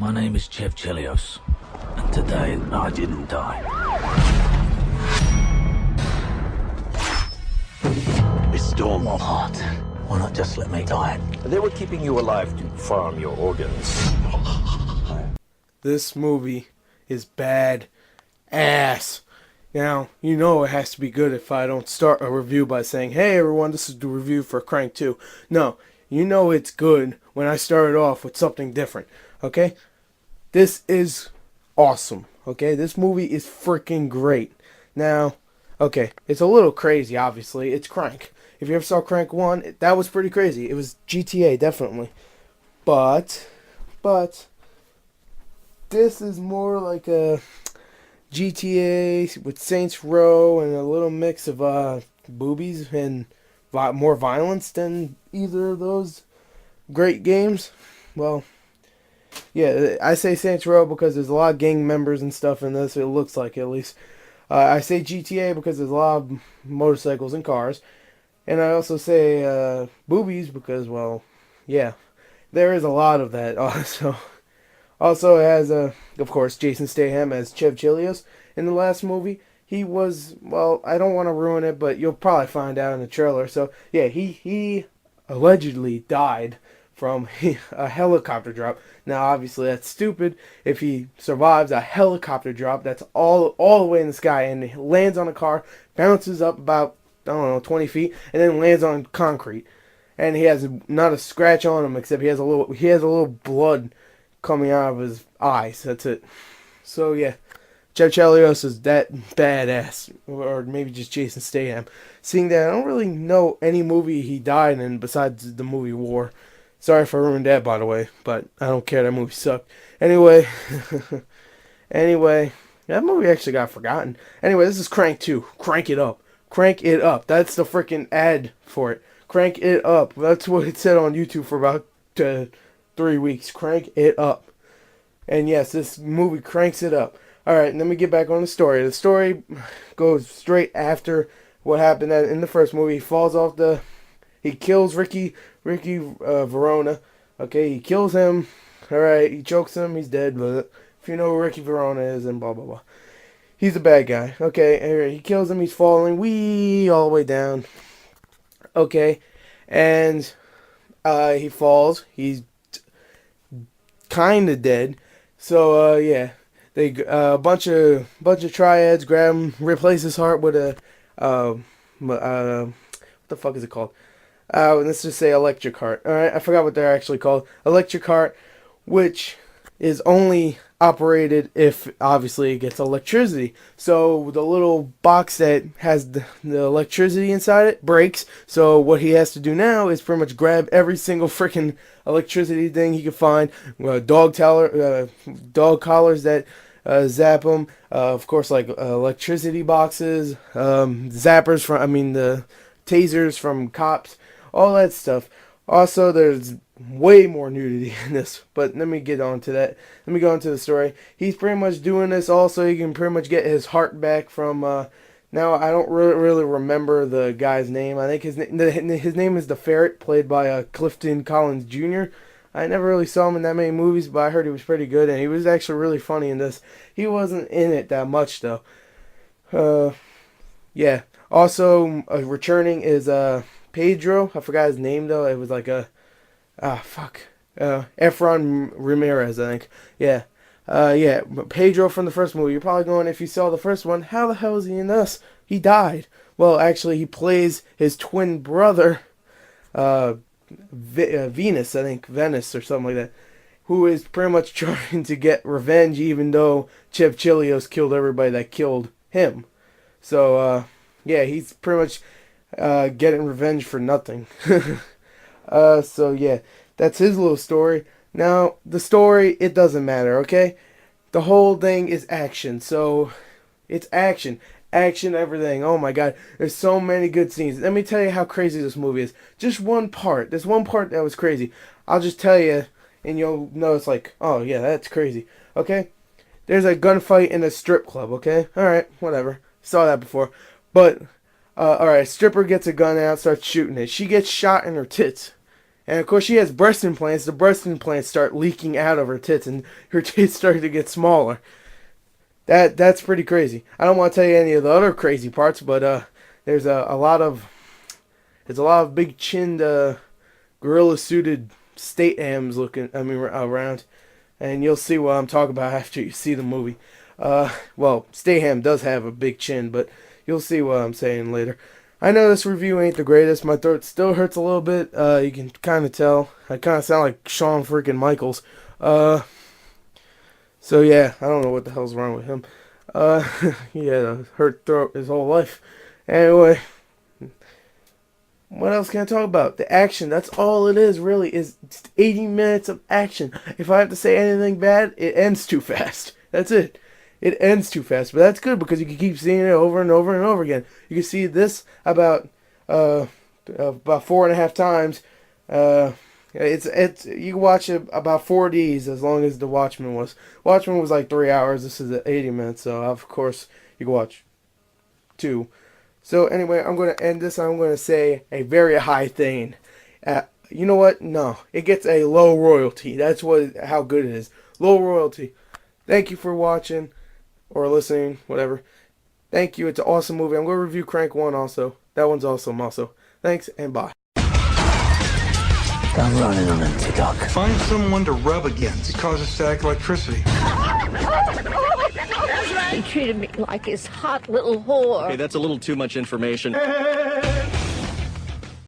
My name is Chev Chelios, and today I didn't die. It's Stormheart. Why not just let me die? They were keeping you alive to farm your organs. This movie is bad ass. Now, you know it has to be good if I don't start a review by saying, hey everyone, this is the review for Crank 2. No, you know it's good when I start it off with something different, okay? This is awesome, okay? This movie is freaking great. Now, okay, it's a little crazy, obviously. It's Crank. If you ever saw Crank 1, that was pretty crazy. It was GTA, definitely. But, this is more like a GTA with Saints Row and a little mix of boobies and more violence than either of those great games. Well, yeah, I say Saints Row because there's a lot of gang members and stuff in this. It looks like, at least. I say GTA because there's a lot of motorcycles and cars. And I also say boobies because, well, yeah, there is a lot of that also. Also, it has, of course, Jason Statham as Chev Chelios in the last movie. He was, well, I don't want to ruin it, but you'll probably find out in the trailer. So, yeah, he allegedly died from a helicopter drop. Now, obviously, that's stupid. If he survives a helicopter drop, that's all the way in the sky, and he lands on a car, bounces up about, I don't know, 20 feet, and then lands on concrete. And he has not a scratch on him, except he has a little blood coming out of his eyes. That's it. So yeah, Chev Chelios is that badass, or maybe just Jason Statham. Seeing that, I don't really know any movie he died in besides the movie War. Sorry if I ruined that, by the way, but I don't care. That movie sucked. Anyway, that movie actually got forgotten. Anyway, this is Crank 2. Crank it up. Crank it up. That's the freaking ad for it. Crank it up. That's what it said on YouTube for about 3 weeks. Crank it up. And yes, this movie cranks it up. Alright, let me get back on the story. The story goes straight after what happened in the first movie. He kills Ricky Verona. Okay, he kills him. Alright, he chokes him. He's dead. But if you know who Ricky Verona is, and blah, blah, blah. He's a bad guy. Okay, anyway, he kills him. He's falling all the way down. Okay, and he falls. He's kind of dead. So yeah, they a bunch of triads grab him, replace his heart with a what the fuck is it called? Let's just say electric heart. All right, I forgot what they're actually called. Electric heart, which is only operated if obviously it gets electricity. So the little box that has the electricity inside it breaks. So what he has to do now is pretty much grab every single freaking electricity thing he can find. Dog collars that zap him. Of course, like electricity boxes, zappers the tasers from cops, all that stuff. Also, there's way more nudity in this, but let me get on to that. Let me go into the story. He's pretty much doing this also. He can pretty much get his heart back from, now I don't really remember the guy's name. I think his name is the Ferret, played by Clifton Collins Jr. I never really saw him in that many movies, but I heard he was pretty good, and he was actually really funny in this. He wasn't in it that much, though. Yeah. Also, returning is, Pedro. I forgot his name, though. It was like Efron Ramirez, I think. Yeah. Yeah, Pedro from the first movie. You're probably going, if you saw the first one, how the hell is he in this? He died. Well, actually, he plays his twin brother, Venus, I think, Venice or something like that, who is pretty much trying to get revenge, even though Chev Chelios killed everybody that killed him. So, yeah, he's pretty much getting revenge for nothing. So yeah, that's his little story. Now, the story, it doesn't matter, okay? The whole thing is action, so it's action. Action, everything. Oh my god, there's so many good scenes. Let me tell you how crazy this movie is. Just one part. There's one part that was crazy. I'll just tell you, and you'll know it's like, oh yeah, that's crazy. Okay? There's a gunfight in a strip club, okay? Alright, whatever. Saw that before. But, alright, stripper gets a gun out, starts shooting it. She gets shot in her tits. And of course, she has breast implants. The breast implants start leaking out of her tits, and her tits start to get smaller. That's pretty crazy. I don't want to tell you any of the other crazy parts, but there's a lot of big chinned gorilla suited state hams around, and you'll see what I'm talking about after you see the movie. Well, Stayham does have a big chin, but you'll see what I'm saying later. I know this review ain't the greatest. My throat still hurts a little bit. You can kind of tell. I kind of sound like Shawn freaking Michaels. So yeah, I don't know what the hell's wrong with him. He had a hurt throat his whole life. Anyway, what else can I talk about? The action. That's all it is, really, is 80 minutes of action. If I have to say anything bad, it ends too fast. That's it. It ends too fast, but that's good because you can keep seeing it over and over and over again. You can see this about 4.5 times. It's you can watch it about 4 Ds as long as the Watchmen was. Watchmen was like 3 hours. This is 80 minutes, so of course you can watch 2. So anyway, I'm going to end this. I'm going to say a very high thing. You know what? No, it gets a low royalty. That's how good it is. Low royalty. Thank you for watching or listening, whatever. Thank you. It's an awesome movie. I'm going to review Crank 1 also. That one's awesome also. Thanks and bye. I'm running on empty, Doc. Find someone to rub against. It causes static electricity. He treated me like his hot little whore. Hey, that's a little too much information.